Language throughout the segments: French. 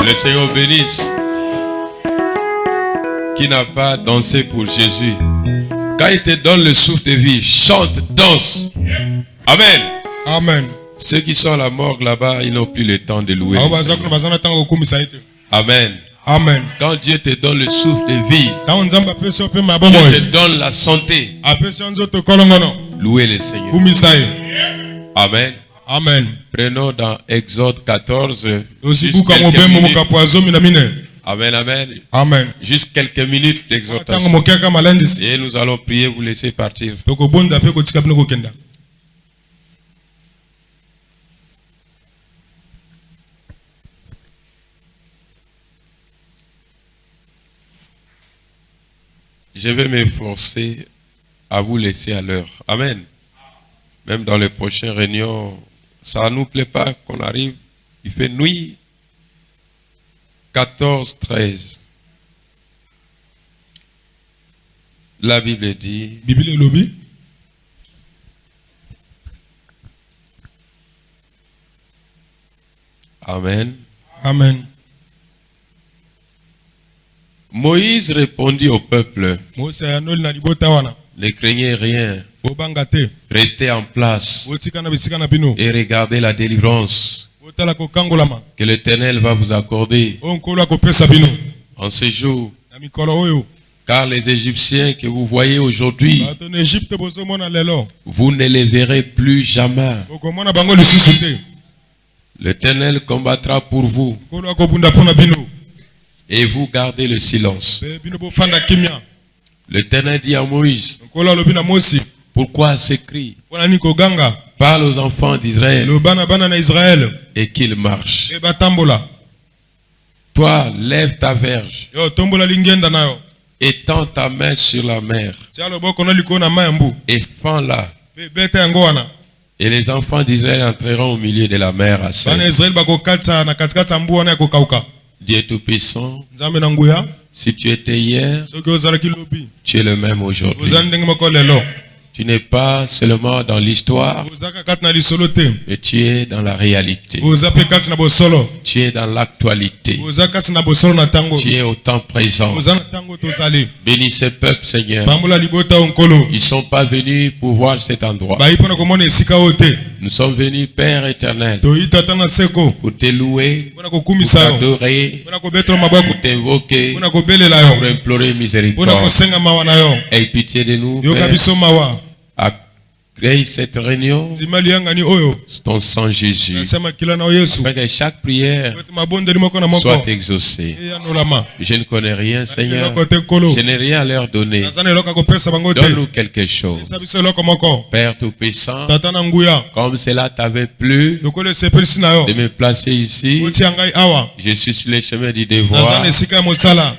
le Seigneur bénisse. Qui n'a pas dansé pour Jésus? Quand il te donne le souffle de vie, chante, danse. Amen. Amen. Ceux qui sont à la morgue là-bas, ils n'ont plus le temps de louer le Seigneur. Amen. Amen. Quand Dieu te donne le souffle de vie, Dieu te donne la santé, louez le Seigneur. Amen. Amen. Prenons dans Exode 14. Amen, amen. Amen. Juste quelques minutes d'exhortation. Et nous allons prier, vous laisser partir. Je vais m'efforcer à vous laisser à l'heure. Amen. Même dans les prochaines réunions, ça ne nous plaît pas qu'on arrive, il fait nuit. 14, 13. La Bible dit, Amen. Amen. Moïse répondit au peuple, ne craignez rien, restez en place et regardez la délivrance que l'Éternel va vous accorder en ce jour. Car les Égyptiens que vous voyez aujourd'hui, vous ne les verrez plus jamais. L'Éternel combattra pour vous et vous gardez le silence. L'Éternel dit à Moïse, pourquoi ces cris? Parle aux enfants d'Israël et qu'ils marchent. Toi, lève ta verge et tends ta main sur la mer et fends-la. Et les enfants d'Israël entreront au milieu de la mer à sec. Dieu Tout-Puissant, si tu étais hier, tu es le même aujourd'hui. Tu n'es pas seulement dans l'histoire, mais tu es dans la réalité. Tu es dans l'actualité. Tu es au temps présent. Bénis ce peuple, Seigneur. Ils ne sont pas venus pour voir cet endroit. Nous sommes venus, Père éternel, pour te louer, pour t'adorer, pour t'invoquer, pour implorer miséricorde. Aie pitié de nous, Père. Agrée cette réunion, ton sang Jésus, afin que chaque prière soit exaucée. Je ne connais rien, Seigneur. Je n'ai rien à leur donner. Donne-nous quelque chose. Père Tout-Puissant, comme cela t'avait plu de me placer ici, je suis sur le chemin du devoir.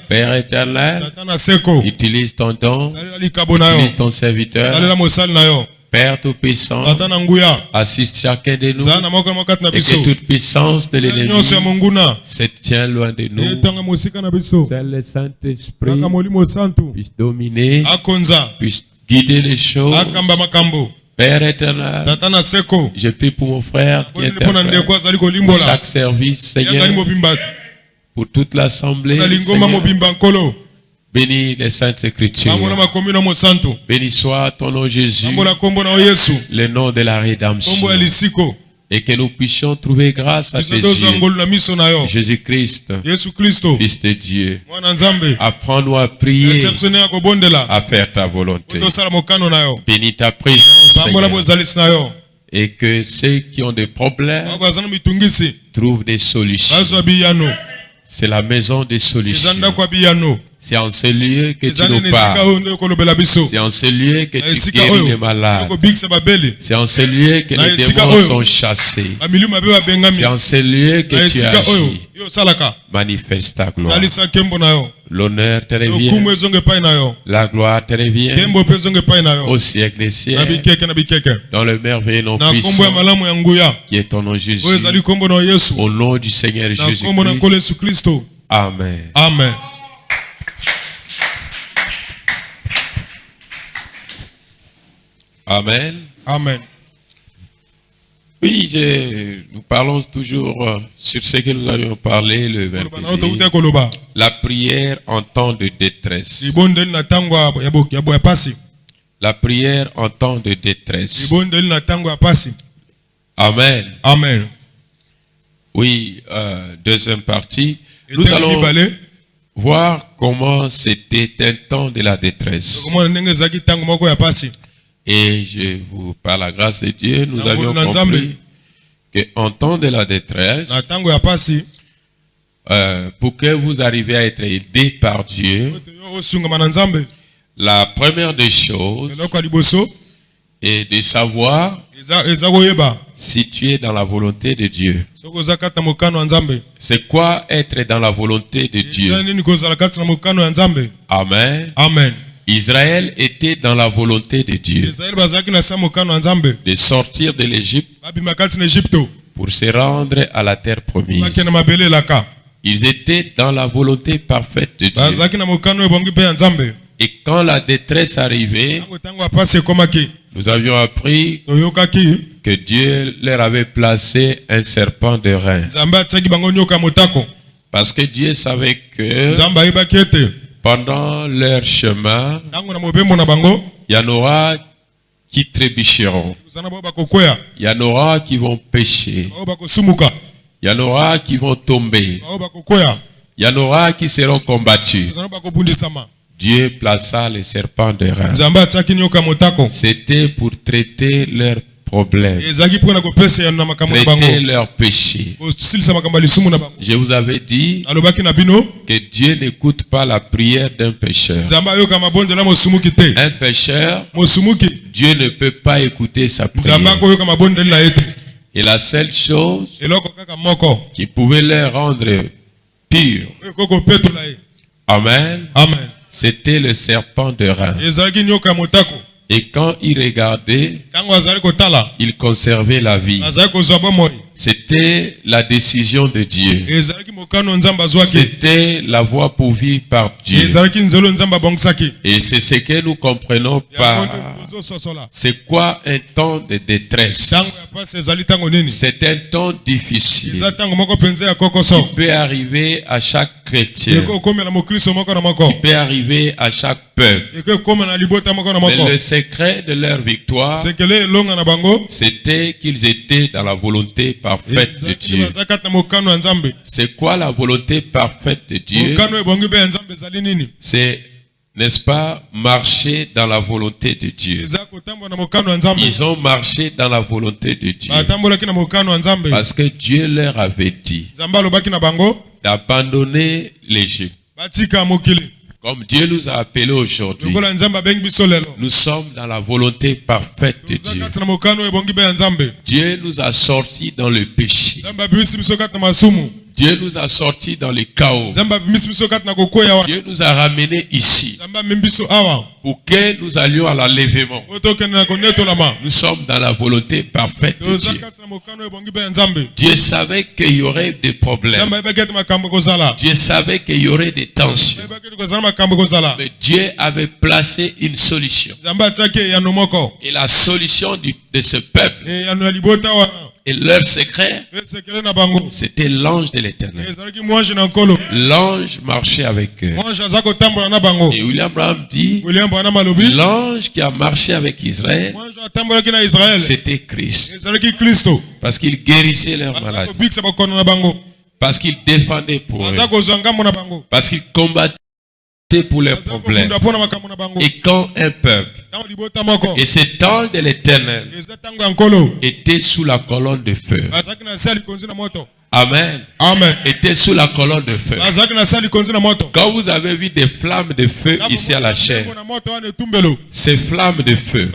Père éternel, utilise ton don, utilise ton serviteur. Père Tout-Puissant, assiste chacun de nous et que toute puissance de l'ennemi se tient loin de nous. Seul le Saint-Esprit puisse dominer, puisse guider les choses. Père éternel, je prie pour mon frère qui interprète, pour chaque service, Seigneur, pour toute l'assemblée, Seigneur. Bénis les saintes écritures. Béni soit ton nom Jésus, le nom de la rédemption. Et que nous puissions trouver grâce à tes yeux. Jésus-Christ, Fils de Dieu. Apprends-nous à prier, à faire ta volonté. Bénis ta présence, Seigneur. Et que ceux qui ont des problèmes trouvent des solutions. C'est la maison des solutions. C'est en ce lieu que tu nous parles. C'est en ce lieu que tu guéris les malades. C'est en ce lieu que les démons sont chassés. C'est en ce lieu que tu agis. Manifeste ta gloire. L'honneur te revient. La gloire te revient. Au siècle des siècles. Dans le merveilleux nom puissant qui est ton nom Jésus. Au nom du Seigneur Jésus-Christ. Amen. Amen. Amen. Amen. Oui, nous parlons toujours sur ce que nous avions parlé le mercredi. La prière en temps de détresse. La prière en temps de détresse. Amen. Amen. Oui, deuxième partie. Nous allons voir comment c'était un temps de la détresse. Et je vous, par la grâce de Dieu, nous avions compris qu'en temps de la détresse, pour que vous arriviez à être aidé par Dieu, la première des choses est de savoir si tu es dans la volonté de Dieu. C'est quoi être dans la volonté de Dieu? Amen. Amen. Israël était dans la volonté de Dieu de sortir de l'Égypte pour se rendre à la terre promise. Ils étaient dans la volonté parfaite de Dieu. Et quand la détresse arrivait, nous avions appris que Dieu leur avait placé un serpent de rein. Parce que Dieu savait que pendant leur chemin, il y en aura qui trébucheront. Il y en aura qui vont pécher. Il y en aura qui vont tomber. Il y en aura qui seront combattus. Dieu plaça les serpents de rein. C'était pour traiter leurs problèmes, traiter leurs péchés. Je vous avais dit que Dieu n'écoute pas la prière d'un pécheur. Un pécheur, Dieu ne peut pas écouter sa prière. Et la seule chose qui pouvait les rendre purs, amen, amen, c'était le serpent de rein. Et quand il regardait, il conservait la vie. C'était la décision de Dieu. C'était la voie pourvue par Dieu. Et c'est ce que nous comprenons par c'est quoi un temps de détresse. C'est un temps difficile qui peut arriver à chaque chrétien, qui peut arriver à chaque peuple. Mais le secret de leur victoire, c'était qu'ils étaient dans la volonté parfaite de Dieu. C'est quoi la volonté parfaite de Dieu? C'est, n'est-ce pas, marcher dans la volonté de Dieu. Ils ont marché dans la volonté de Dieu parce que Dieu leur avait dit d'abandonner l'Égypte. Comme Dieu nous a appelés aujourd'hui, nous sommes dans la volonté parfaite de Dieu. Dieu nous a sortis dans le péché. Dieu nous a sortis dans le chaos. Dieu nous a ramenés ici pour que nous allions à l'enlèvement. Nous sommes dans la volonté parfaite de Dieu. Dieu savait qu'il y aurait des problèmes. Dieu savait qu'il y aurait des tensions. Mais Dieu avait placé une solution. Et la solution de ce peuple et leur secret, c'était l'ange de l'Éternel. L'ange marchait avec eux. Et William Branham dit, l'ange qui a marché avec Israël, c'était Christ. Parce qu'il guérissait leurs maladies. Parce qu'il défendait pour eux. Parce qu'il combattait pour leurs problèmes. Et quand un peuple, et cet ange de l'Éternel était sous la colonne de feu. Amen. Amen. Était sous la colonne de feu. Quand vous avez vu des flammes de feu ici à la chair, ces flammes de feu,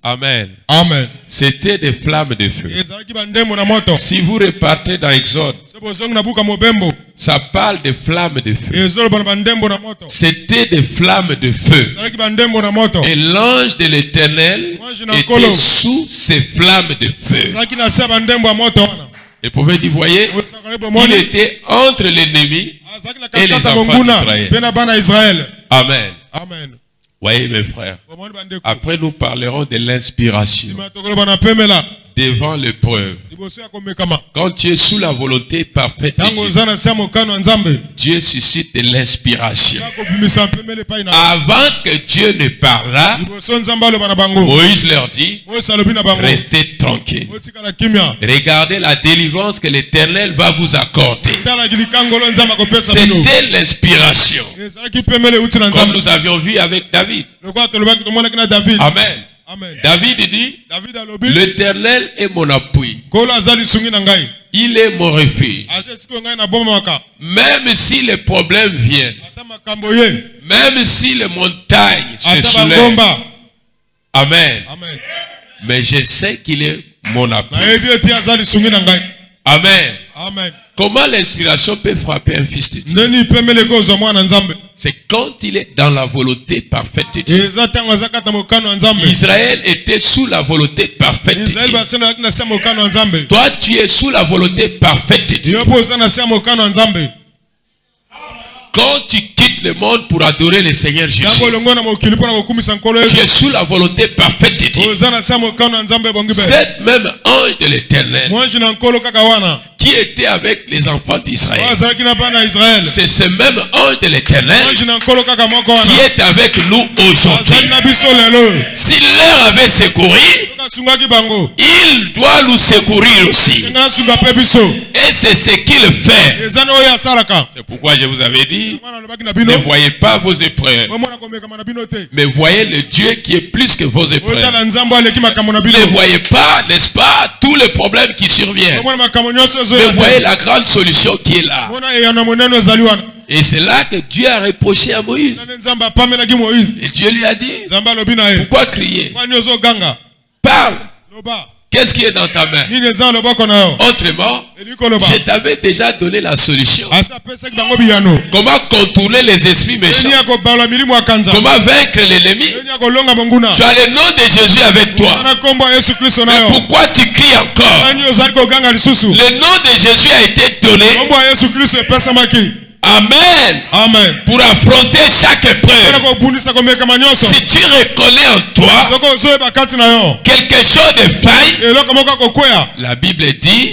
amen, amen, c'était des flammes de feu. Si vous repartez dans Exode, ça parle de flammes de feu. C'était des flammes de feu. Et l'ange de l'Éternel était sous ces flammes de feu. Et vous pouvez dire, voyez, il était entre l'ennemi et les enfants d'Israël. Amen. Amen. Voyez mes frères, après nous parlerons de l'inspiration. devant l'épreuve. Quand tu es sous la volonté parfaite de Dieu, Dieu suscite l'inspiration. Avant que Dieu ne parlât, Moïse leur dit, restez tranquilles. Regardez la délivrance que l'Éternel va vous accorder. C'était l'inspiration. Comme nous avions vu avec David. Amen. Amen. David dit, l'Éternel est mon appui. Il est mon refuge. Même si les problèmes viennent, même si les montagnes se soulèvent, Amen. Amen. Mais je sais qu'il est mon appui. Amen. Amen. Comment l'inspiration peut frapper un fils de Dieu? C'est quand il est dans la volonté parfaite de Dieu. Israël était sous la volonté parfaite de Dieu. Toi, tu es sous la volonté parfaite de Dieu. Quand tu quittes le monde pour adorer le Seigneur Jésus, tu es sous la volonté parfaite de Dieu. Cet même ange de l'Éternel qui était avec les enfants d'Israël, c'est ce même ange de l'Éternel qui est avec nous aujourd'hui. S'il leur avait secouru, il doit nous secourir aussi. Et c'est ce qu'il fait. C'est pourquoi je vous avais dit, ne voyez pas vos épreuves, mais voyez le Dieu qui est plus que vos épreuves. Ne voyez pas, n'est-ce pas, tous les problèmes qui surviennent. Mais voyez la grande solution qui est là. Et c'est là que Dieu a reproché à Moïse. Et Dieu lui a dit, pourquoi crier? Parle. Qu'est-ce qui est dans ta main? Autrement, je t'avais déjà donné la solution. Comment contourner les esprits méchants? Comment vaincre l'ennemi? Tu as le nom de Jésus avec toi. Mais pourquoi tu cries encore? Le nom de Jésus a été donné. Amen. Amen. Pour affronter chaque épreuve. Si tu reconnais en toi quelque chose de faille, la Bible dit,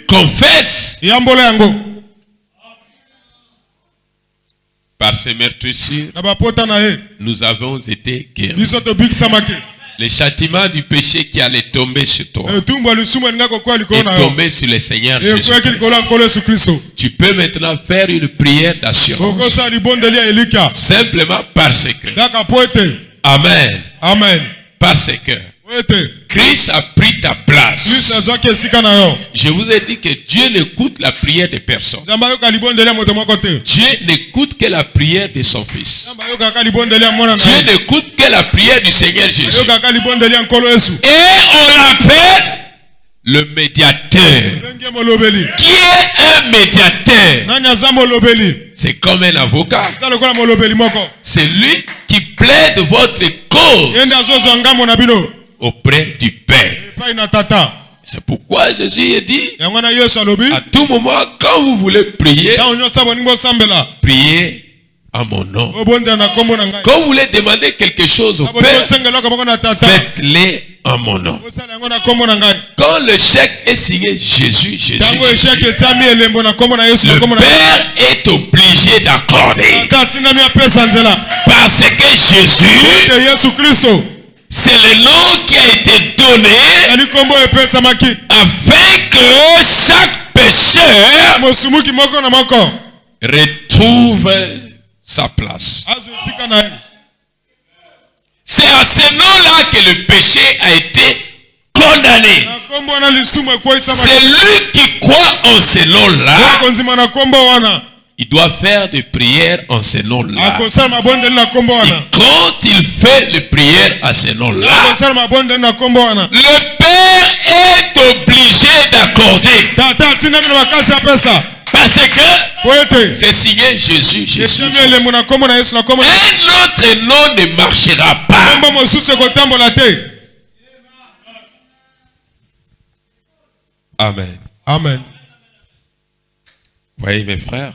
confesse. Par ces meurtrissures, nous avons été guéris. Le châtiment du péché qui allait tomber sur toi est tombé sur le Seigneur Jésus. Tu peux maintenant faire une prière d'assurance. Simplement parce que. Amen. Amen. Parce que Christ a pris ta place. Je vous ai dit que Dieu n'écoute la prière de personne. Dieu n'écoute que la prière de son Fils. Dieu n'écoute que la prière du Seigneur Jésus. Et on l'appelle le médiateur. Qui est un médiateur? C'est comme un avocat. C'est lui qui plaide votre cause auprès du Père. C'est pourquoi Jésus a dit, à tout moment, quand vous voulez prier, priez à mon nom. Quand vous voulez demander quelque chose au Père, faites-le en mon nom. Quand le chèque est signé Jésus, le Père est obligé d'accorder. Parce que Jésus, c'est le nom qui a été donné afin que chaque pécheur retrouve sa place. C'est à ce nom-là que le péché a été condamné. Celui qui croit en ce nom-là, il doit faire des prières en ce nom-là. Et quand il fait les prières à ce nom-là, le Père est obligé d'accorder. Parce que c'est signé Jésus. Un autre nom ne marchera pas. Amen. Amen. Voyez mes frères,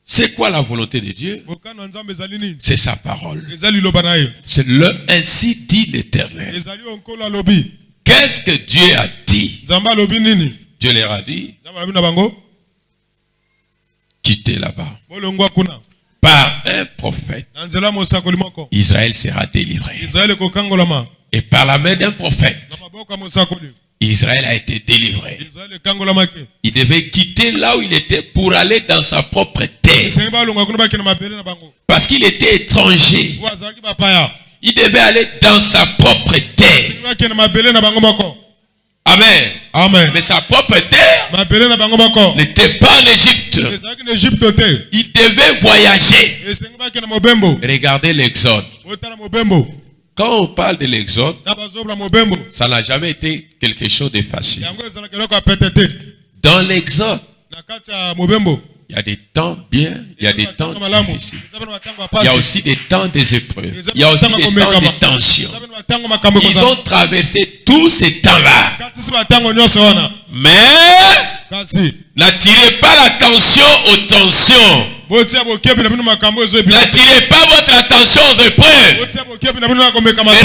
C'est quoi la volonté de Dieu? C'est sa parole. C'est ainsi dit l'Éternel. Qu'est-ce que Dieu a dit? Dieu leur a dit, quittez là-bas. Par un prophète, Israël sera délivré. Et par la main d'un prophète, Israël a été délivré. Il devait quitter là où il était pour aller dans sa propre terre. Parce qu'il était étranger. Il devait aller dans sa propre terre. Amen. Amen. Mais sa propre terre n'était pas en Égypte. Il devait voyager. Regardez l'Exode. Quand on parle de l'Exode, ça n'a jamais été quelque chose de facile. Dans l'Exode, il y a des temps bien, il y a des temps difficiles. Il y a aussi des temps des épreuves. Il y a aussi des temps de tension. Ils ont traversé tous ces temps-là. Mais n'attirez pas l'attention aux tensions. N'attirez pas votre attention aux épreuves. Mais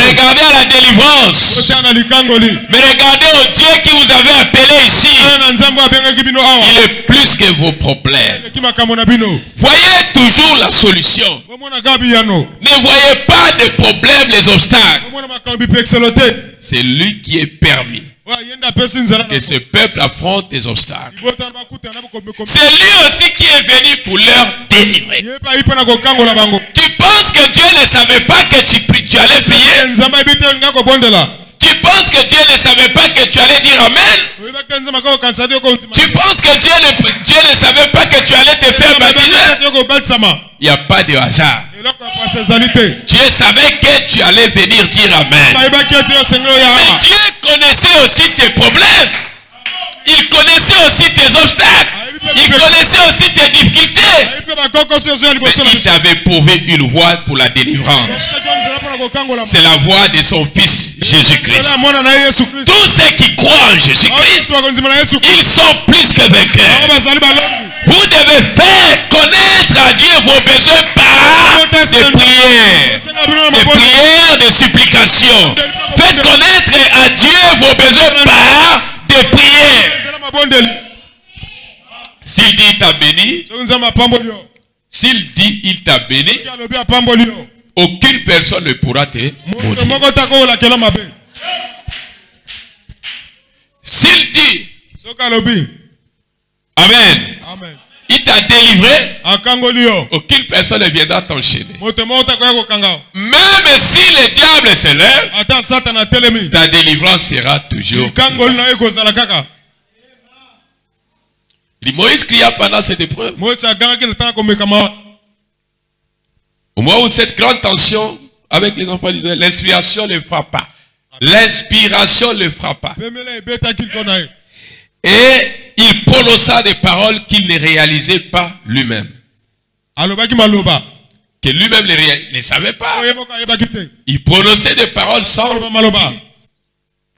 regardez à la délivrance. Mais regardez au Dieu qui vous avait appelé ici. Il est plus que vos problèmes. Voyez toujours la solution. Ne voyez pas de problèmes, les obstacles. C'est lui qui est permis que ce peuple affronte des obstacles. C'est lui aussi qui est venu pour leur délivrer. Tu penses que Dieu ne savait pas que tu allais prier? Tu penses que Dieu ne savait pas que tu allais dire Amen? Tu penses que Dieu ne savait pas que tu allais te faire baptiser? Il n'y a pas de hasard. Dieu savait que tu allais venir dire Amen. Mais Dieu connaissait aussi tes problèmes. Il connaissait aussi tes obstacles. Il connaissait aussi tes difficultés. Mais il t'avait prouvé une voie pour la délivrance. C'est la voie de son Fils Jésus-Christ. Tous ceux qui croient en Jésus-Christ, ils sont plus que vainqueurs. Vous devez faire connaître à Dieu vos besoins par des prières, des supplications. Faites connaître à Dieu vos besoins par des prières. S'il dit il t'a béni, s'il dit il t'a béni, aucune personne ne pourra te maudire. S'il dit Amen, il t'a délivré, aucune personne ne viendra t'enchaîner. Même si le diable se lève, ta délivrance sera toujours. Moïse cria pendant cette épreuve. Au moment où cette grande tension avec les enfants d'Israël, l'inspiration ne frappa. L'inspiration le frappa. Et il prononça des paroles qu'il ne réalisait pas lui-même. Que lui-même ne savait pas. Il prononçait des paroles sans.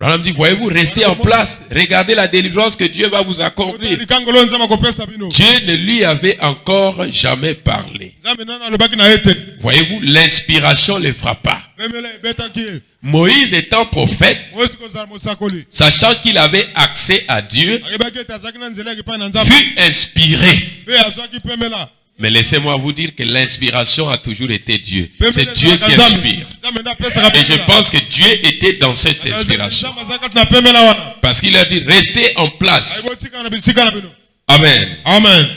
Branham dit, voyez-vous, restez en place. Regardez la délivrance que Dieu va vous accorder. Dieu ne lui avait encore jamais parlé. Voyez-vous, l'inspiration le frappa. Moïse étant prophète, sachant qu'il avait accès à Dieu, fut inspiré. Mais laissez-moi vous dire que l'inspiration a toujours été Dieu. C'est Dieu qui inspire. Et je pense que Dieu était dans cette inspiration. Parce qu'il a dit, restez en place. Amen. Amen.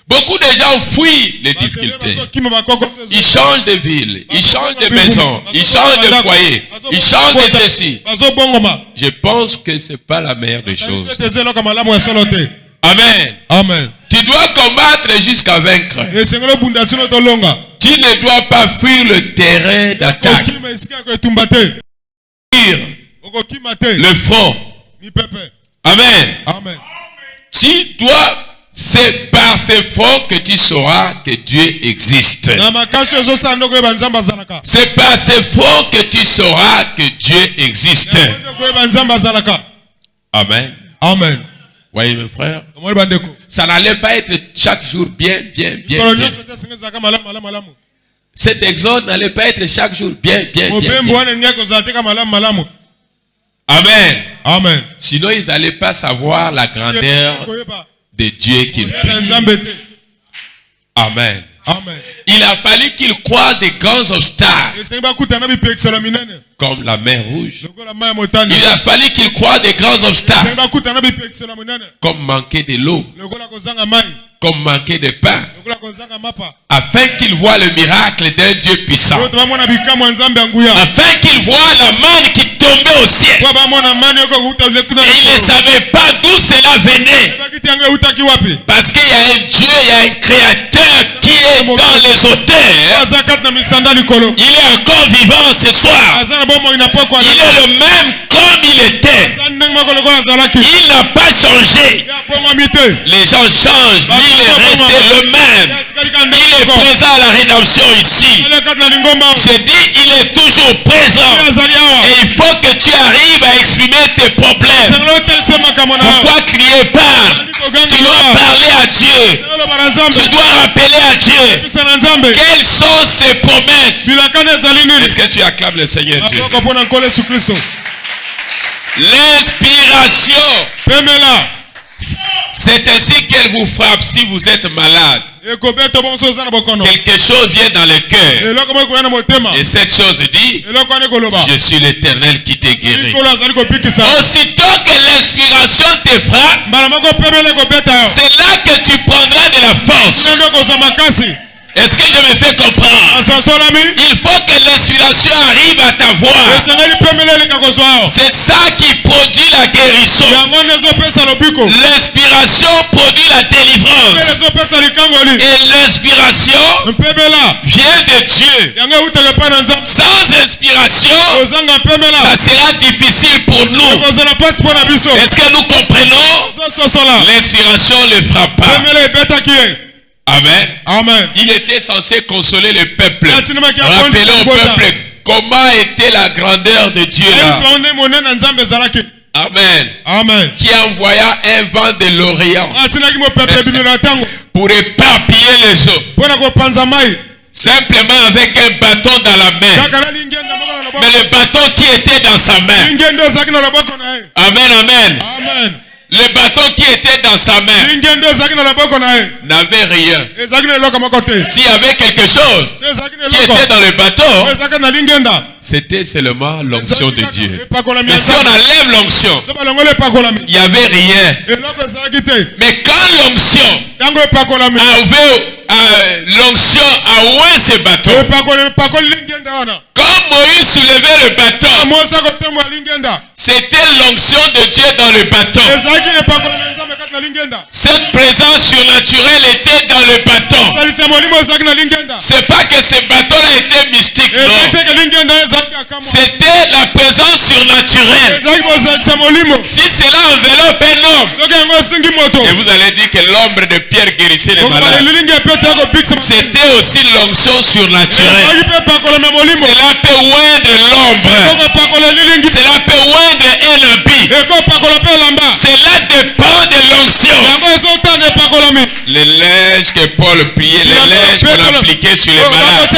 Beaucoup de gens fuient les difficultés. Ils changent de ville, ils changent de maison, ils changent de foyer, ils changent de ceci. Je pense que ce n'est pas la meilleure des choses. Amen. Amen. Tu dois combattre jusqu'à vaincre. Tu ne dois pas fuir le terrain d'attaque. Le front. Amen. Amen. Tu dois, c'est par ce front que tu sauras que Dieu existe. C'est par ce front que tu sauras que Dieu existe. Amen. Amen. Voyez mes frères, ça n'allait pas être chaque jour bien. Cet exode n'allait pas être chaque jour bien. Amen. Amen. Sinon, ils n'allaient pas savoir la grandeur de Dieu qu'ils prient. Amen. Amen. Il a fallu qu'ils croisent des grands obstacles comme la mer rouge. Il a fallu qu'ils croisent des grands obstacles comme manquer de l'eau, comme manquer de pain, afin qu'ils voient le miracle d'un Dieu puissant, afin qu'ils voient la manne qui tombait au ciel. Et ils ne savaient pas d'où cela venait, parce qu'il y a un Dieu, il y a un créateur qui est dans les hauteurs. Il est encore vivant ce soir. Il est le même comme il était. Il n'a pas changé. Les gens changent, lui il est resté le même. Il est présent à la rédemption ici. J'ai dit, il est toujours présent. Et il faut que tu arrives à exprimer tes problèmes. Pourquoi crier pas? Tu dois parler à Dieu. Tu dois rappeler à Dieu. Quelles sont ses promesses? Est-ce que tu acclames le Seigneur Dieu? L'inspiration. C'est ainsi qu'elle vous frappe si vous êtes malade. Quelque chose vient dans le cœur. Et cette chose dit, je suis l'Éternel qui t'ai guéri. Aussitôt que l'inspiration te frappe, c'est là que tu prendras de la force. Est-ce que je me fais comprendre? Il faut que l'inspiration arrive à ta voix. C'est ça qui produit la guérison. L'inspiration produit la délivrance. Et l'inspiration vient de Dieu. Sans inspiration, ça sera difficile pour nous. Est-ce que nous comprenons? L'inspiration ne le frappe pas. Amen. Amen. Il était censé consoler le peuple. Rappelez au peuple comment était la grandeur de Dieu là. Amen. Amen. Qui envoya un vent de l'Orient pour éparpiller les eaux. Simplement avec un bâton dans la main. Mais le bâton qui était dans sa main. Amen, amen. Amen. Le bâton qui était dans sa main n'avait rien. S'il y avait quelque chose qui était dans le bâton, c'était seulement l'onction de Dieu. Mais si on enlève l'onction, il n'y avait rien. Mais quand l'onction a ouvert ce bâton, quand Moïse soulevait le bâton, c'était l'onction de Dieu dans le bâton. Cette présence surnaturelle était dans le bâton. C'est pas que ce bâton-là était mystique, non. C'était la présence surnaturelle. Si cela enveloppe un homme, et vous allez dire que l'ombre de Pierre guérissait les malades, c'était aussi l'onction surnaturelle. Cela peut oindre l'ombre. Cela peut oindre un habit. Cela dépend de l'onction. Les linges que Paul priait, les linges qu'on appliquait sur les malades,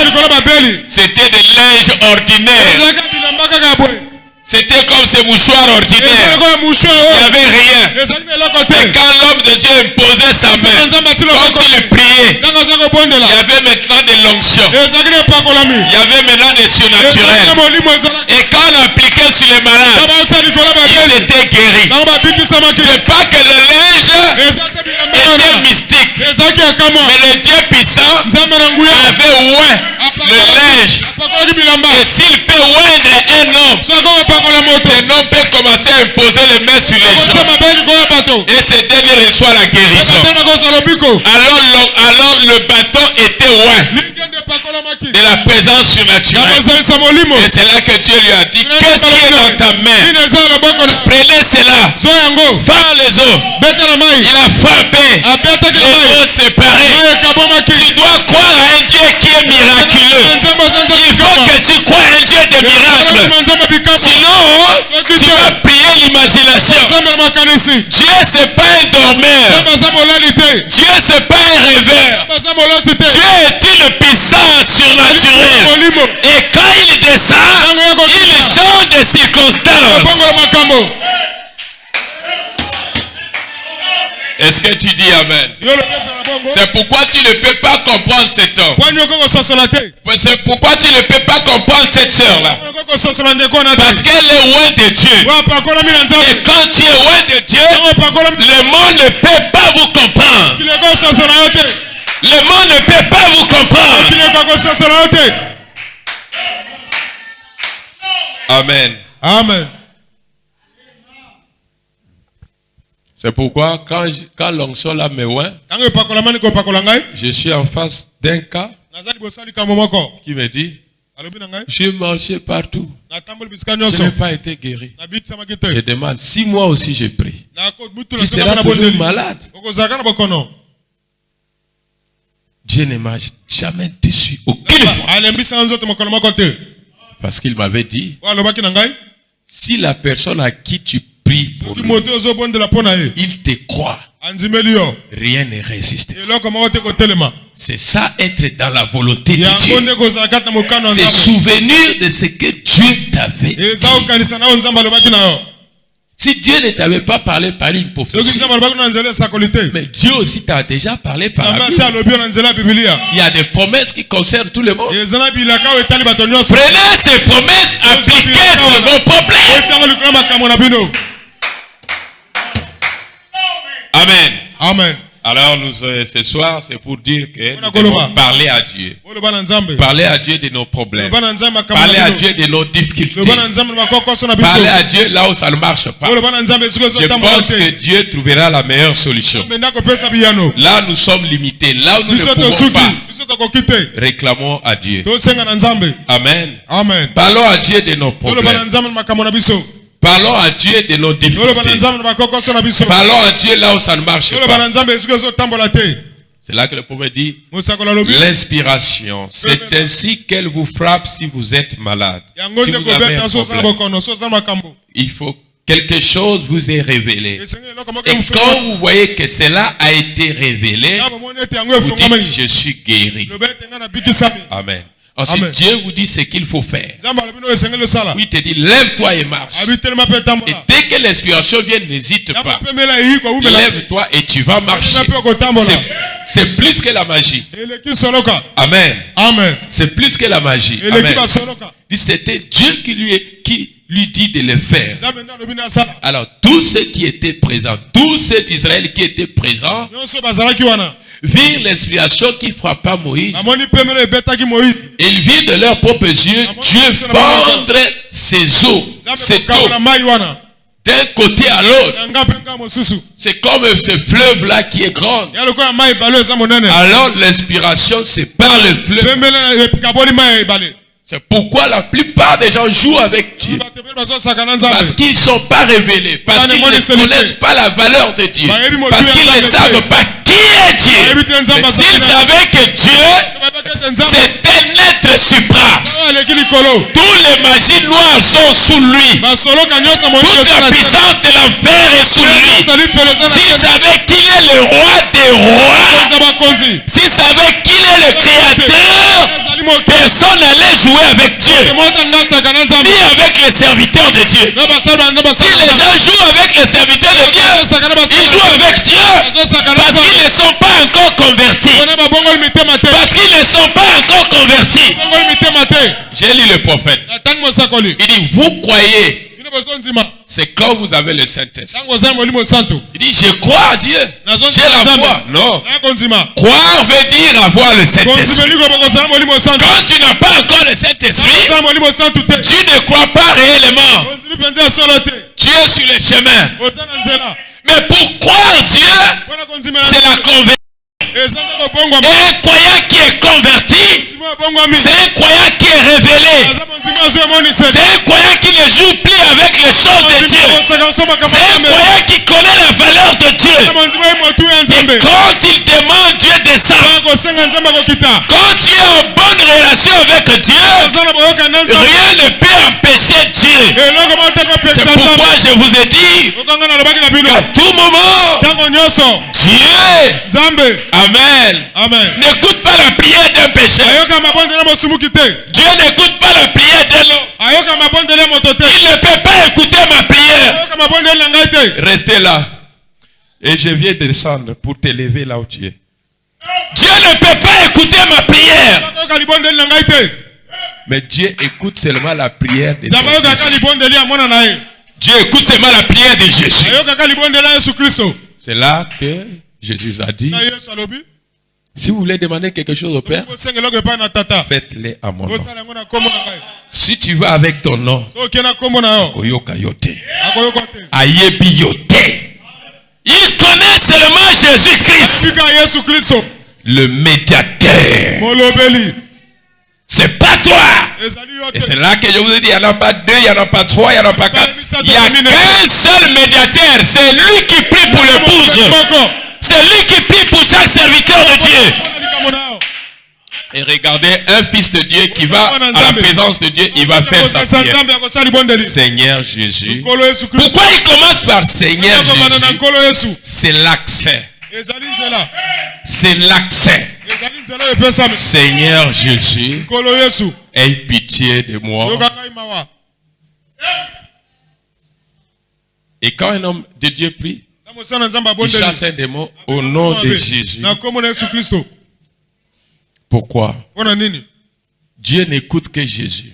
c'était des linges ordinaires. C'était comme ces mouchoirs ordinaires. Il n'y avait rien. Mais quand l'homme de Dieu imposait sa main, quand il priait, il y avait maintenant de l'onction. Il y avait maintenant des surnaturels. Et quand on appliquait sur les malades, ils étaient guéris. C'est pas que le linge était mystique, mais le Dieu puissant avait oint le linge. Et s'il peut oindre un homme, cet homme peut commencer à imposer les mains sur les gens. Et ce dernier reçoit la guérison. Alors le bâton était oint de la présence surnaturelle. Et c'est là que Dieu lui a dit, qu'est-ce qui est dans ta main? Prenez cela. Va les eaux. Il a frappé. Les eaux séparées. Tu dois croire à un Dieu qui est miraculeux. Il faut que tu crois à un Dieu de miracles. Sinon, tu vas prier l'imagination. manipulation. Dieu c'est pas un dormeur. Dieu c'est pas un rêveur. Dieu est une puissance surnaturelle. Et quand il descend, il change de circonstances. Est-ce que tu dis amen? C'est pourquoi tu ne peux pas comprendre cet homme. C'est pourquoi tu ne peux pas comprendre cette sœur-là. Parce qu'elle est loin de Dieu. Et quand tu es loin de Dieu, le monde ne peut pas vous comprendre. Le monde ne peut pas vous comprendre. Amen. Amen. C'est pourquoi quand l'onction là me voit, je suis en face d'un cas qui me dit, j'ai marché partout, je n'ai pas été guéri. Je demande, si moi aussi je prie, tu seras toujours malade. Dieu ne m'a jamais déçu aucune fois. Parce qu'il m'avait dit, si la personne à qui tu prie pour lui, il te croit, rien ne résiste. C'est ça, être dans la volonté de Dieu. C'est souvenir de ce que Dieu t'avait dit. Si Dieu ne t'avait pas parlé par une prophétie, mais Dieu aussi t'a déjà parlé par la Bible. Il y a des promesses qui concernent tout le monde. Prenez ces promesses, appliquez sur vos problèmes. Amen. Amen. Alors ce soir, c'est pour dire que nous devons parler à Dieu. Parler à Dieu de nos problèmes. Parler à Dieu de nos difficultés. Parler à Dieu là où ça ne marche pas. Je pense que Dieu trouvera la meilleure solution. Là, nous sommes limités. Là où nous ne pouvons pas, réclamons à Dieu. Amen. Amen. Parlons à Dieu de nos problèmes. Parlons à Dieu de nos difficultés. Parlons à Dieu là où ça ne marche pas. C'est là que le prophète dit, l'inspiration, c'est ainsi qu'elle vous frappe si vous êtes malade. Si vous avez un problème, il faut quelque chose vous est révélé. Et quand vous voyez que cela a été révélé, vous dites, je suis guéri. Amen. Ensuite, Dieu vous dit ce qu'il faut faire. Oui, il te dit, lève-toi et marche. Et dès que l'inspiration vient, n'hésite pas. Lève-toi et tu vas marcher. C'est plus que la magie. Amen. Amen. C'est plus que la magie. Amen. C'était Dieu qui lui dit de le faire. Alors, tous ceux qui étaient présents, tous ceux d'Israël qui étaient présents, virent l'inspiration qui frappa Moïse. Ils virent de leurs propres yeux Dieu fendre ses eaux, d'un côté à l'autre. C'est comme ce fleuve-là qui est grand. Alors l'inspiration, c'est par le fleuve. C'est pourquoi la plupart des gens jouent avec Dieu. Parce qu'ils ne sont pas révélés. Parce qu'ils ne connaissent pas la valeur de Dieu. Parce qu'ils ne savent pas qui est Dieu. Mais s'ils savaient que Dieu, c'est un être supra. Tous les magies noires sont sous lui. Toute la puissance de l'enfer est sous lui. S'ils savaient qu'il est le roi des rois, s'ils savaient qu'il est le créateur, personne n'allait jouer avec Dieu, ni avec les serviteurs de Dieu. Si les gens jouent avec les serviteurs de Dieu, ils jouent avec Dieu parce qu'ils ne sont pas encore convertis. Parce qu'ils ne sont pas encore convertis. J'ai lu le prophète. Il dit, vous croyez. C'est quand vous avez le Saint-Esprit. Il dit, je crois à Dieu. J'ai la foi. Non. Croire veut dire avoir le Saint-Esprit. Quand tu n'as pas encore le Saint-Esprit, tu ne crois pas réellement. Tu es sur le chemin. Mais pour croire Dieu, c'est la conversion. Et un croyant qui est converti, c'est un croyant qui est révélé. C'est un croyant qui ne joue plus avec les choses de Dieu. C'est un croyant qui connaît la valeur de Dieu. Et quand il demande, Dieu descend. Quand tu es en bonne relation avec Dieu, rien ne peut empêcher Dieu C'est pourquoi je vous ai dit qu'à tout moment, Dieu, Amen, n'écoute pas la prière d'un pécheur. Dieu n'écoute pas la prière d'un homme. Il ne peut pas écouter ma prière. Restez là. Et je viens descendre pour t'élever là où tu es. Dieu ne peut pas écouter ma prière. Mais Dieu écoute seulement la prière de Jésus. Dieu écoute seulement la prière de Jésus. C'est là que Jésus a dit, si vous voulez demander quelque chose au Père, faites-le à mon nom. Si tu vas avec ton nom, il connaît seulement Jésus-Christ, le médiateur. C'est pas toi. Et c'est là que je vous ai dit, il n'y en a pas deux, il n'y en a pas trois, il n'y en a pas quatre. Il n'y a qu'un seul médiateur. C'est lui qui prie pour l'épouse. C'est lui qui prie pour chaque serviteur de Dieu. Et regardez, un fils de Dieu qui va à la présence de Dieu, il va faire sa prière. Seigneur Jésus. Pourquoi il commence par Seigneur Jésus? C'est l'accès. C'est l'accès. Seigneur Jésus, aie pitié de moi. Et quand un homme de Dieu prie, il chasse un démon au nom de Jésus. Pourquoi? Dieu n'écoute que Jésus.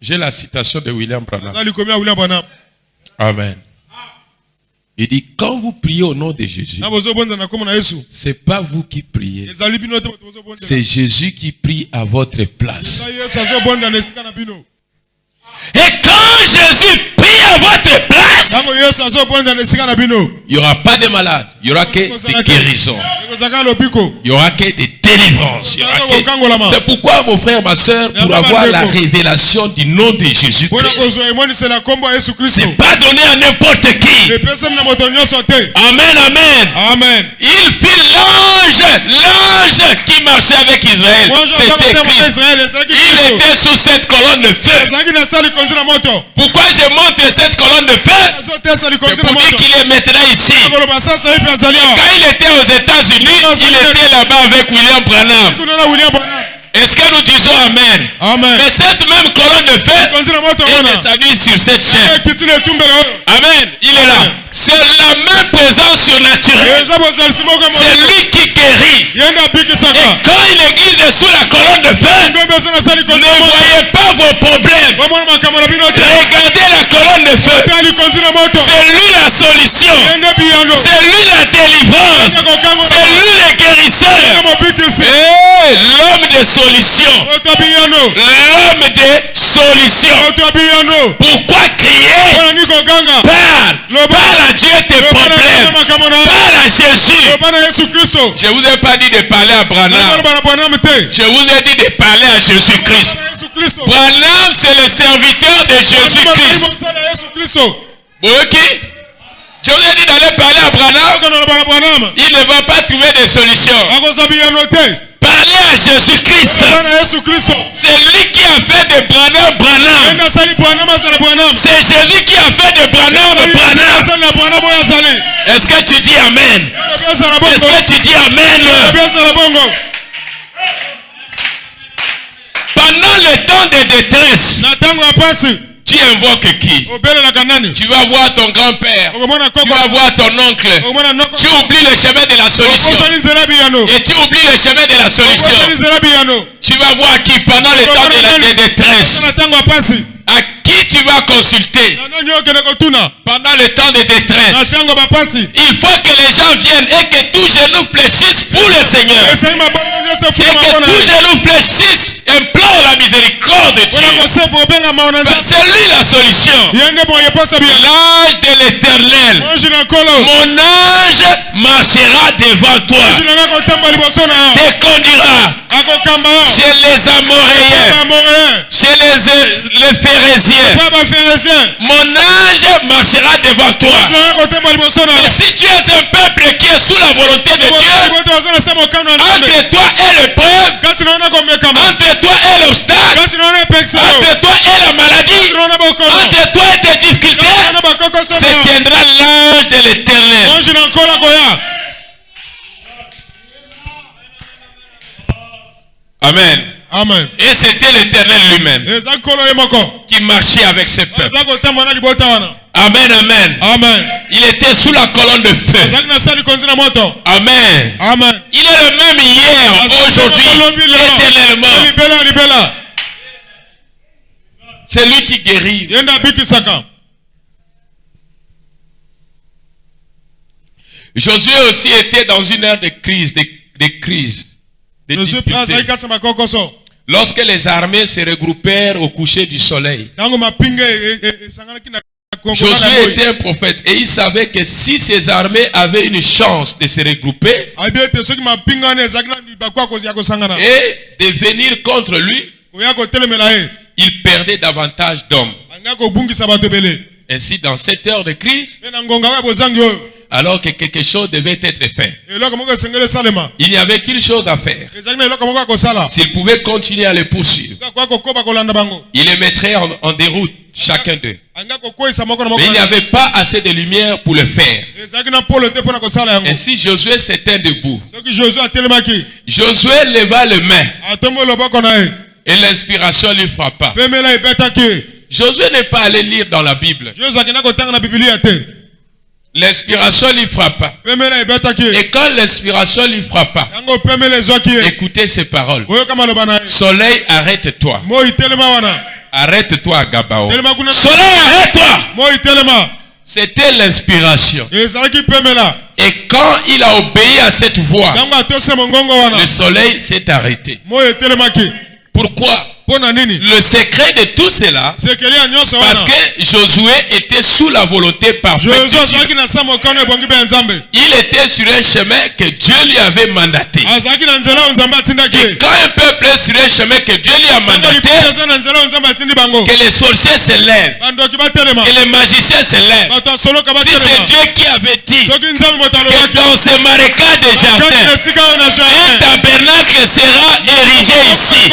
J'ai la citation de William Branham. Amen. Il dit, quand vous priez au nom de Jésus, c'est pas vous qui priez. C'est Jésus qui prie à votre place. Et quand Jésus prie à votre place, il n'y aura pas de malades, il n'y aura que des guérisons, il n'y aura que des délivrances. C'est pourquoi, mon frère, ma soeur, pour avoir la révélation du nom de Jésus-Christ, c'est pas donné à n'importe qui. Amen, amen. Amen. Il fit l'ange qui marchait avec Israël. Il était sous cette colonne de feu. Pourquoi je montre cette colonne de feu? C'est pour dire qu'il est maintenant ici. Quand il était aux États-Unis, il était là-bas avec William Branham. Est-ce que nous disons Amen? Amen. Mais cette même colonne de feu est descendue sur cette chaîne. Amen. Il est là. C'est la même présence surnaturelle. C'est lui qui guérit. Et quand une église est sous la colonne de feu, ne voyez pas vos problèmes. Regardez la colonne de feu. C'est lui la solution. C'est lui la délivrance. C'est lui le guérisseur. Et l'homme de solution. L'homme de solution. Pourquoi crier? Parle à Dieu tes problèmes. Parle à Jésus. Je ne vous ai pas dit de parler à Branham. Je vous ai dit de parler à Jésus-Christ. Branham, c'est le serviteur de Jésus-Christ. Je vous ai dit d'aller parler à Branham. Il ne va pas trouver de solution. Parlez à Jésus-Christ. C'est lui qui a fait de Branham Branham. C'est Jésus qui a fait de Branham Branham. Est-ce que tu dis Amen? Est-ce que tu dis Amen? Pendant le temps de détresse, tu invoques qui? Tu vas voir ton grand-père. Tu vas voir ton oncle. Tu oublies le chemin de la solution. Et tu oublies le chemin de la solution. Tu vas voir qui pendant le temps de la détresse. À qui tu vas consulter pendant le temps de détresse? Il faut que les gens viennent et que tous genou fléchissent pour le Seigneur. Et que tous genou fléchissent, implorent la miséricorde de Dieu. C'est lui la solution. L'ange de l'Éternel, mon ange marchera devant toi, te conduira chez les Amoréens, chez les Phérésiens. Mon ange marchera devant toi. Et si tu es un peuple qui est sous la volonté de Dieu, entre toi et l'épreuve, entre toi et l'obstacle, entre toi et la maladie, entre toi et tes difficultés, se tiendra l'ange de l'Éternel. Amen. Amen. Et c'était l'Éternel lui-même qui marchait avec ce peuple. Amen, amen. Amen. Il était sous la colonne de feu. Amen. Amen. Il est le même hier, aujourd'hui, éternellement. C'est lui qui guérit. Josué aussi était dans une ère de crise, de difficultés. Lorsque les armées se regroupèrent au coucher du soleil, Josué était un prophète et il savait que si ces armées avaient une chance de se regrouper et de venir contre lui, il perdait davantage d'hommes. Ainsi, dans cette heure de crise, alors que quelque chose devait être fait, il n'y avait qu'une chose à faire. S'il pouvait continuer à les poursuivre, il les mettrait en déroute, chacun d'eux. Mais il n'y avait pas assez de lumière pour le faire. Ainsi Josué s'était debout. Josué leva les mains et l'inspiration lui frappa. Josué n'est pas allé lire dans la Bible. L'inspiration lui frappa. Et quand l'inspiration lui frappa, écoutez ces paroles. Soleil, arrête-toi. Arrête-toi, Gabao. Soleil, arrête-toi. C'était l'inspiration. Et quand il a obéi à cette voix, le soleil s'est arrêté. Pourquoi? Le secret de tout cela, parce que Josué était sous la volonté parfaite. Il était sur un chemin que Dieu lui avait mandaté. Et quand un peuple est sur un chemin que Dieu lui a mandaté, que les sorciers se lèvent, que les magiciens se lèvent. Si c'est Dieu qui avait dit que dans ces marécages de jardin, un tabernacle sera érigé ici,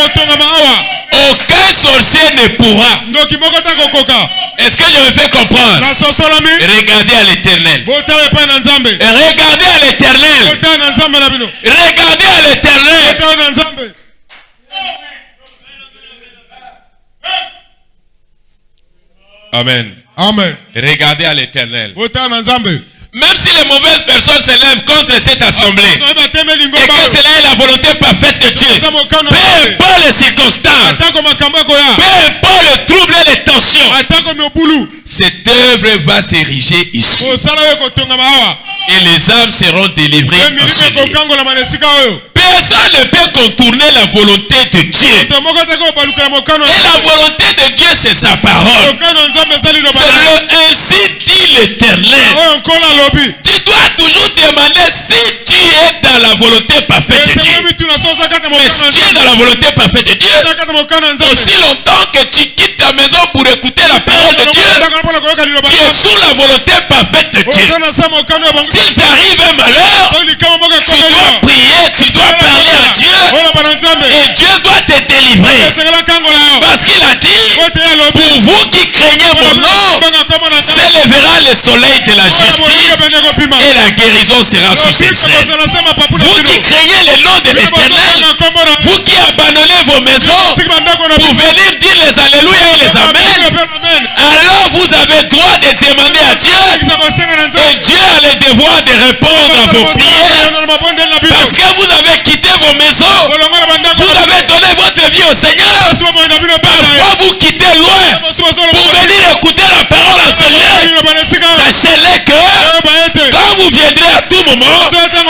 aucun sorcier ne pourra. Est-ce que je me fais comprendre? Regardez à l'Éternel. Regardez à l'Éternel. Regardez à l'Éternel. Amen. Amen. Regardez à l'Éternel. Même si les mauvaises personnes se lèvent contre cette assemblée et que cela est la volonté parfaite de Dieu, peu importe les circonstances, peu importe le trouble et les tensions, cette œuvre va s'ériger ici et les âmes seront délivrées en ce lieu. Personne ne peut contourner la volonté de Dieu. Et la volonté de Dieu, c'est sa parole. C'est ainsi dit l'Éternel. Tu dois toujours demander si tu es dans la volonté parfaite de Dieu. Mais si tu es dans la volonté parfaite de Dieu, aussi longtemps que tu quittes ta maison pour écouter la parole de Dieu, tu es sous la volonté parfaite de Dieu. S'il t'arrive un malheur, tu dois prier, tu dois parler à Dieu et Dieu doit te délivrer. Parce qu'il a dit, pour vous qui craignez mon nom, s'élèvera le soleil de la justice et la guérison sera sous ses ailes. Vous qui craignez le nom de l'Éternel, vous qui abandonnez vos maisons pour venir dire les alléluia et les amen, alors vous avez droit de demander à Dieu et Dieu a le devoir de répondre à vos prières. Parce que vous avez quitté vos maisons, vous avez donné votre vie au Seigneur. Parfois vous quittez loin pour venir écouter la parole en ce lieu. Sachez-le que quand vous viendrez à tout moment,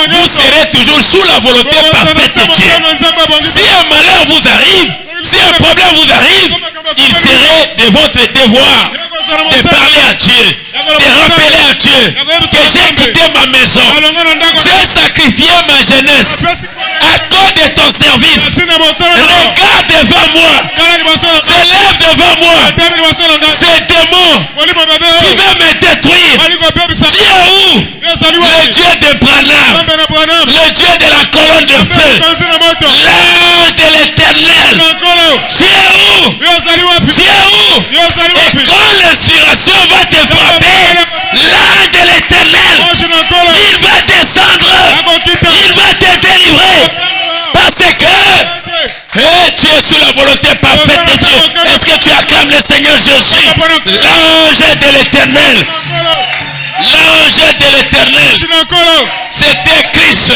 vous serez toujours sous la volonté parfaite de Dieu. Si un malheur vous arrive, si un problème vous arrive, il serait de votre devoir de parler à Dieu, de rappeler à Dieu que j'ai quitté ma maison, j'ai sacrifié ma jeunesse à cause de ton service. Regarde devant moi, s'élève devant moi, ces démons qui veulent me détruire. Tu es où? Le Dieu de Branham, le Dieu de la colonne de feu, l'ange de Tu es où? Et quand l'inspiration va te frapper, l'ange de l'Éternel, il va descendre, il va te délivrer. Parce que tu es sous la volonté parfaite de Dieu. Est-ce que tu acclames le Seigneur Jésus? L'ange de l'Éternel. L'ange de l'Éternel, c'était Christ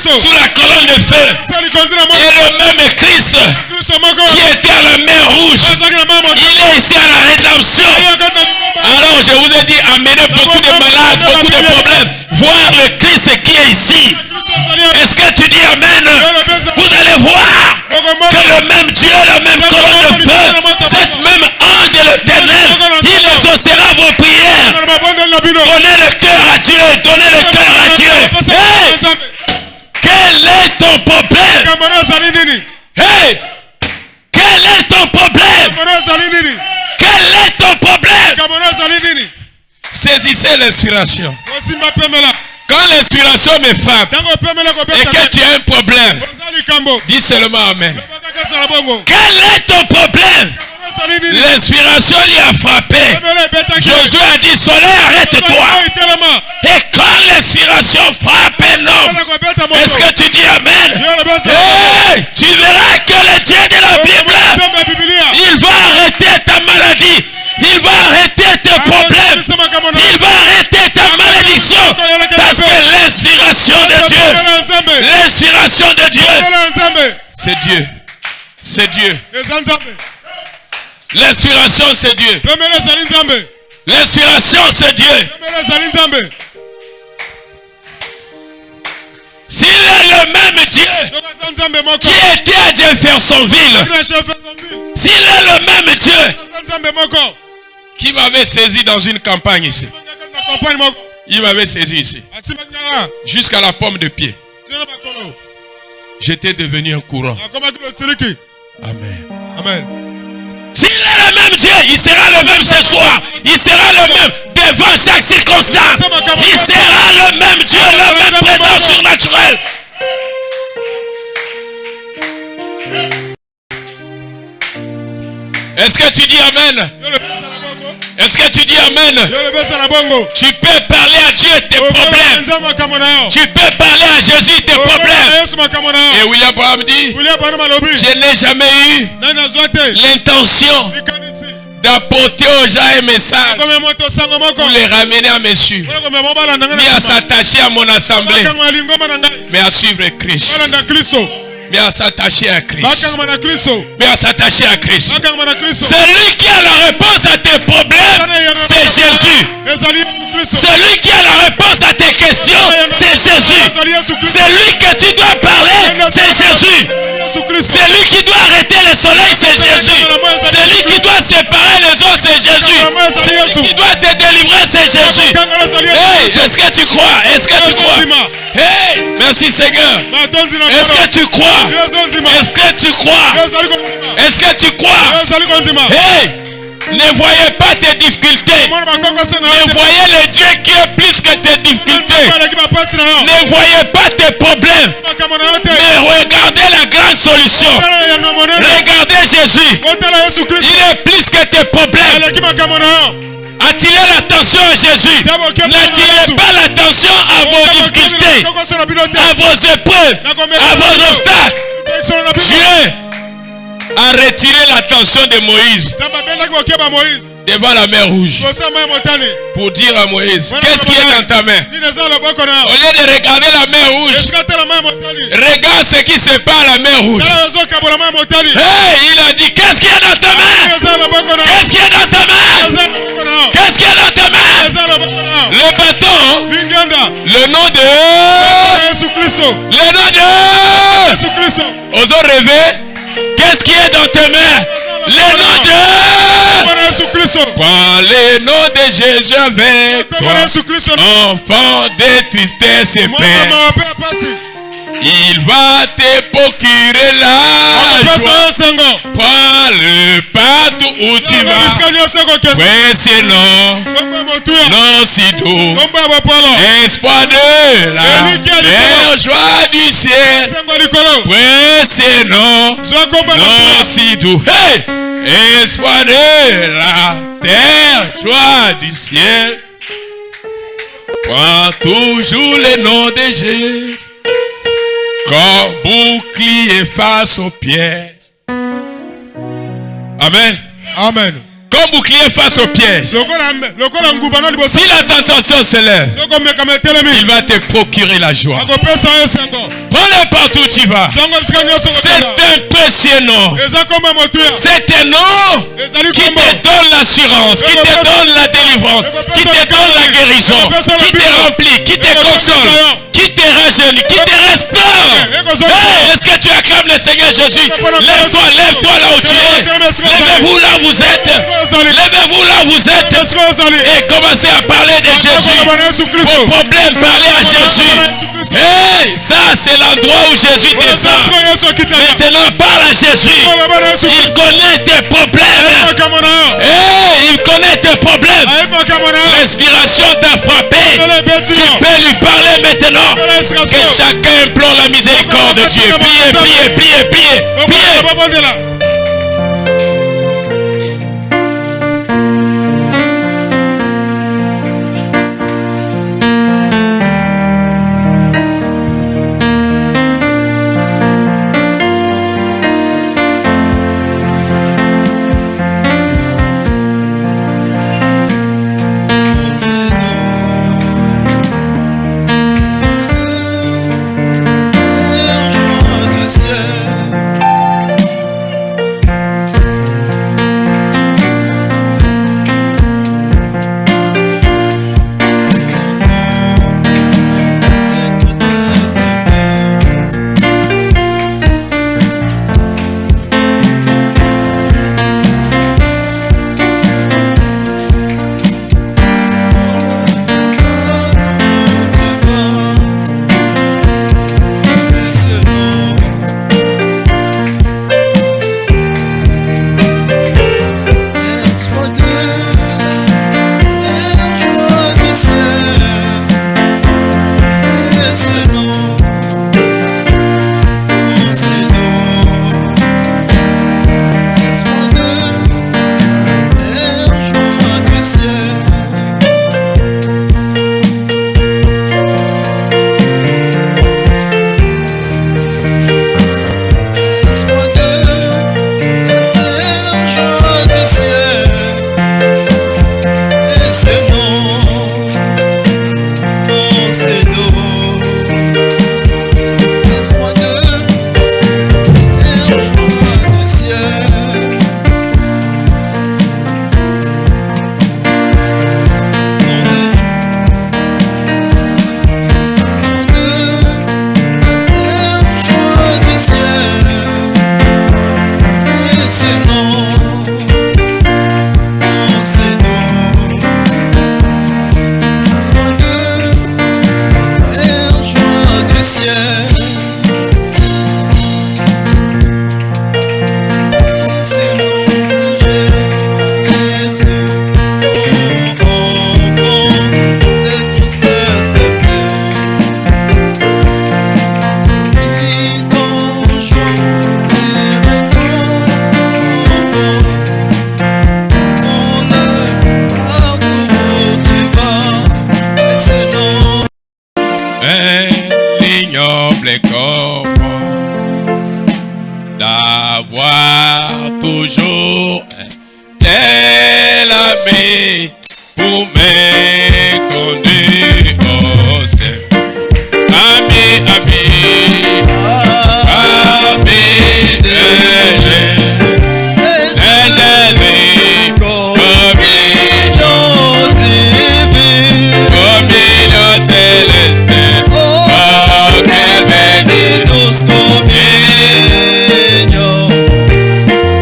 sous la colonne de feu. Et le même Christ qui était à la mer rouge, il est ici à la rédemption. Alors je vous ai dit, amenez beaucoup de malades, beaucoup de problèmes, voir le Christ qui est ici. Est-ce que tu dis Amen? Vous allez voir que le même Dieu, la même colonne de feu, cette même ange de l'Éternel, il exaucera vos prières. Donnez le cœur à Dieu, donnez le cœur à Dieu. Hey! Quel est ton problème? Hey! Quel est ton problème? Quel est ton problème? Saisissez l'inspiration. Quand l'inspiration me frappe et que tu as un problème, dis seulement Amen. Quel est ton problème? L'inspiration lui a frappé. Josué a dit, soleil, arrête-toi. Et quand l'inspiration frappe un homme, est-ce que tu dis Amen? Hey, tu verras que le Dieu de la Bible, il va arrêter ta maladie. Il va arrêter tes problèmes. Il va arrêter ta malédiction. Parce que l'inspiration de Dieu, l'inspiration de Dieu, c'est Dieu. C'est Dieu. L'inspiration, c'est Dieu. L'inspiration, c'est Dieu. S'il est le même Dieu qui était à Jeffersonville, s'il est le même Dieu qui m'avait saisi dans une campagne ici, il m'avait saisi ici, jusqu'à la pomme de pied, j'étais devenu un courant. Amen. Amen. S'il est le même Dieu, il sera le même ce soir. Il sera le même devant chaque circonstance. Il sera le même Dieu, la même présence surnaturelle. Est-ce que tu dis Amen? Est-ce que tu dis Amen? Tu peux parler à Dieu tes problèmes. Tu peux parler à Jésus tes problèmes. Et William Branham dit, je n'ai jamais eu l'intention d'apporter aux gens un message pour les ramener à mes suivre, ni à s'attacher à mon assemblée, mais à suivre Christ. Mais à s'attacher à Christ. Mais à s'attacher à Christ. Celui qui a la réponse à tes problèmes, c'est Jésus. Celui qui a la réponse à tes questions, c'est Jésus. Celui que tu dois parler, c'est Jésus. Celui qui doit arrêter le soleil, c'est Jésus. Celui qui doit séparer les eaux, c'est Jésus. Celui qui doit te délivrer, c'est Jésus. Hey, est-ce que tu crois? Est-ce que tu crois? Hey, merci Seigneur. Est-ce que tu crois? Est-ce que tu crois? Est-ce que tu crois? Hey! Ne voyez pas tes difficultés. Ne voyez le Dieu qui est plus que tes difficultés. Ne voyez pas tes problèmes. Mais regardez la grande solution. Regardez Jésus. Il est plus que tes problèmes. Attirez l'attention à Jésus. N'attirez pas l'attention à vos difficultés, à vos épreuves, à vos obstacles. Dieu a retiré l'attention de Moïse devant la mer rouge pour dire à Moïse, qu'est-ce qui est dans ta main? Au lieu de regarder la mer rouge, regarde ce qui sépare la mer rouge. Hey, il a dit, qu'est-ce qui est dans ta main? Qu'est-ce qui est dans ta main? Qu'est-ce qui est dans ta main? Le bâton, le nom de le nom de Osons rêver. Qu'est-ce qui est dans tes mains? Le nom de prends le nom de Jésus avec toi, enfant de tristesse et peine. Il va te procurer la joie. Prends-le partout où tu vas. Précédent, non si doux, espoir de la joie du ciel. Précédent, non si doux. Hey! espoir de la terre, joie du ciel. Prends toujours le nom de Jésus comme bouclier face aux pièges. Amen. Amen. Comme bouclier face au piège. Si la tentation se lève, il va te procurer la joie. Prends-le partout où tu vas. C'est un précieux nom. C'est un nom qui te donne l'assurance, qui te donne la délivrance, qui te donne la guérison, qui te remplit, qui te console, qui te rajeunit, qui te restaure. Hey, est-ce que tu acclames le Seigneur Jésus? Lève-toi là où tu es. Levez-vous là où vous êtes. Levez-vous là où vous êtes. Et commencez à parler de Jésus. Vos problèmes, parlez à Jésus. Hey, ça c'est l'endroit où Jésus descend. Maintenant parle à Jésus. Il connaît tes problèmes. Hey, il connaît tes problèmes. Respiration t'a frappé. Tu peux lui parler maintenant. Que chacun implore la miséricorde de Dieu. Priez.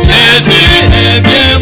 Jésus est bien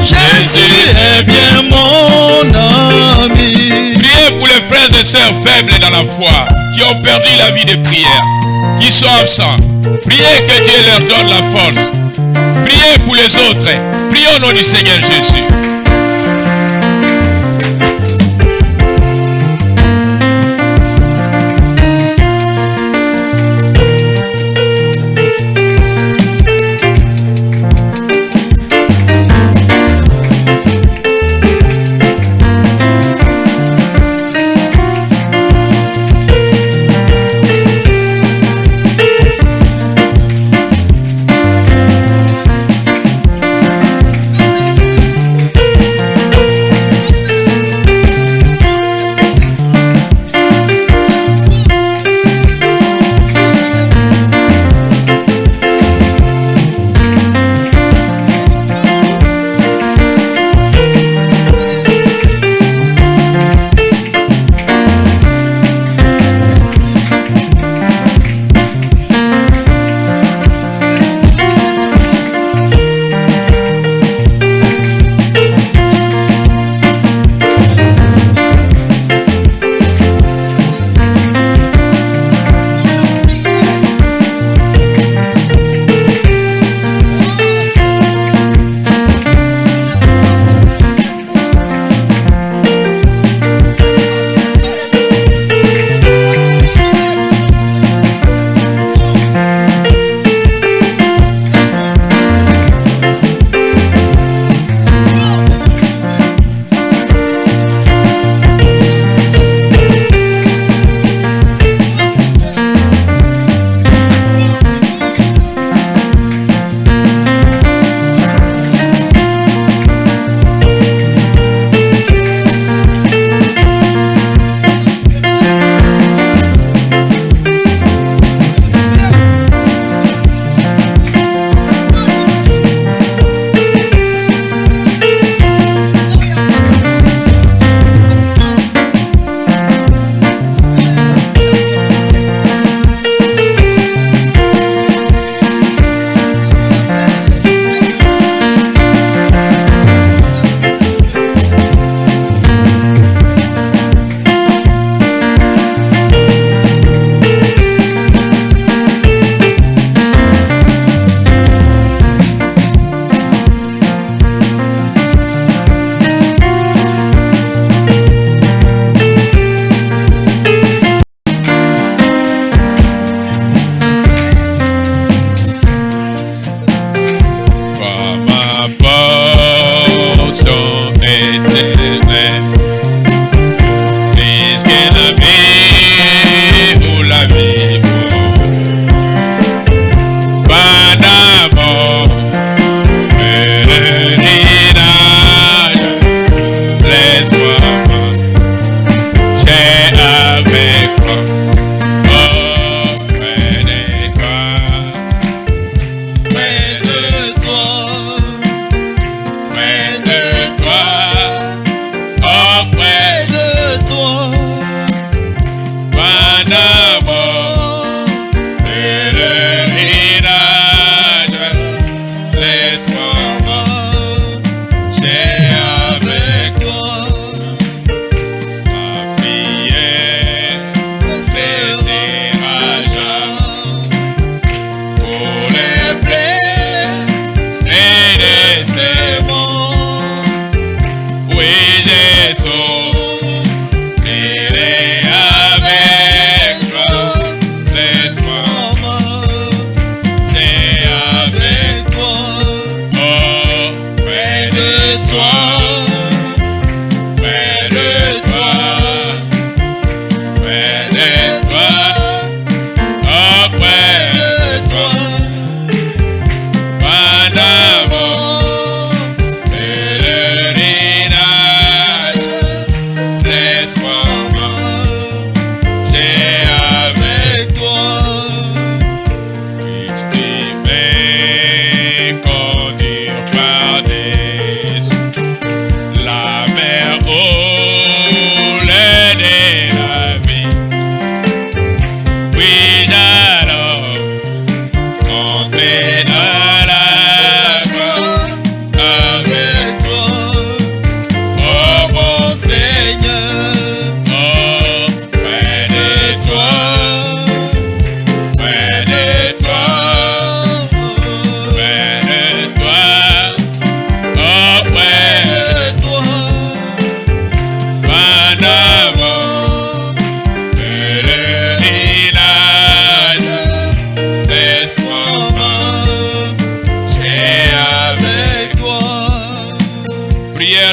Jésus est bien mon ami. Priez pour les frères et sœurs faibles dans la foi, qui ont perdu la vie de prière, qui sont absents. Priez que Dieu leur donne la force. Priez pour les autres. Priez au nom du Seigneur Jésus.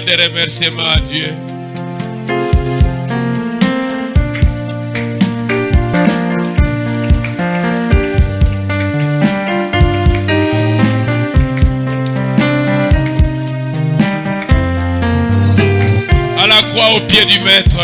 Envoie des remerciements à Dieu. À la croix au pied du Maître.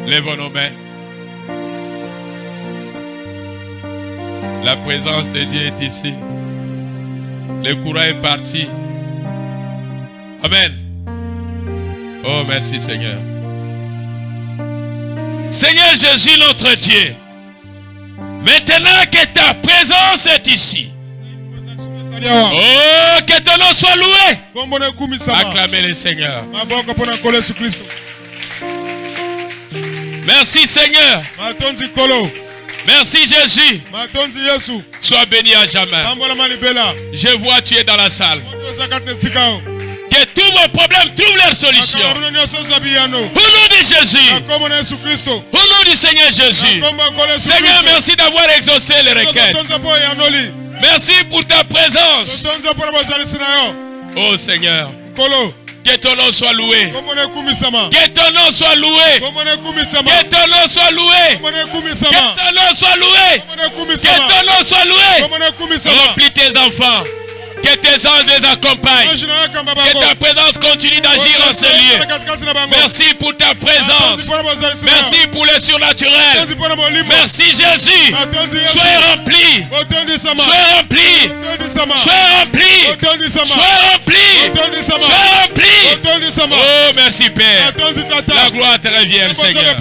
Lèvons nos mains. La présence de Dieu est ici. Le courant est parti. Amen. Oh, merci Seigneur. Seigneur Jésus, notre Dieu, maintenant que ta présence est ici, oh, que ton nom soit loué. Acclamez le Seigneur. Merci Seigneur. Merci Jésus. Sois béni à jamais. Je vois tu es dans la salle. Que tous vos problèmes trouvent leur solution. Au nom de Jésus. Au nom du Seigneur Jésus. Seigneur, merci d'avoir exaucé les requêtes. Merci pour ta présence. Oh Seigneur. Que ton nom soit loué. Que ton nom soit loué. Que ton nom soit loué. Que ton nom soit loué. Que ton nom soit loué. Remplis tes enfants. Que tes anges les accompagnent. Que ta présence continue d'agir en ce lieu. Merci pour ta présence. Merci pour le surnaturel. Merci Jésus. Sois rempli. Sois rempli. Sois rempli. Sois rempli. Sois rempli. Oh merci Père. La gloire te revient Seigneur.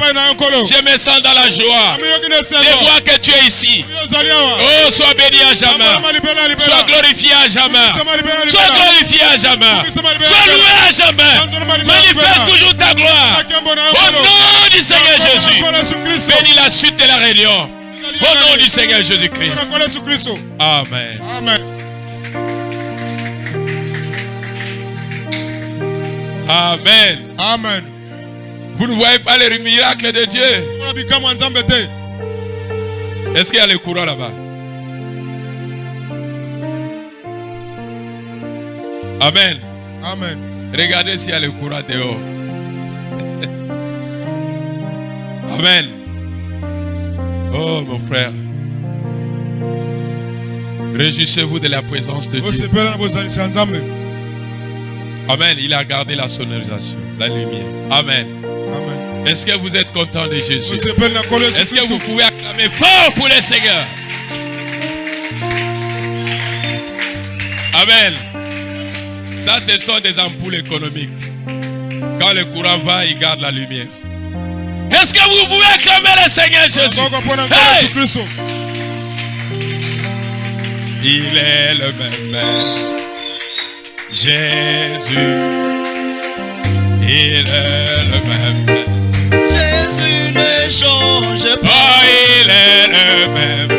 Je me sens dans la joie de voir que tu es ici. Oh sois béni à jamais. Sois glorifié à jamais. Sois glorifié à jamais. Sois loué à jamais. Manifeste toujours ta gloire. Au nom du Seigneur Jésus. Bénis la suite de la réunion. Au nom du Seigneur Jésus-Christ. Amen. Amen. Amen. Vous ne voyez pas les miracles de Dieu? Est-ce qu'il y a le courant là-bas? Amen. Amen. Regardez s'il y a le courant dehors. Amen. Oh mon frère. Réjouissez-vous de la présence de Dieu. Amen. Il a gardé la sonorisation, la lumière. Amen. Amen. Est-ce que vous êtes content de Jésus? Est-ce que vous pouvez acclamer fort pour le Seigneur? Amen. Ça, ce sont des ampoules économiques. Quand le courant va, il garde la lumière. Est-ce que vous pouvez acclamer le Seigneur Jésus? Hey! Il est le même. Jésus, il est le même. Jésus ne change pas. Oh, il est le même.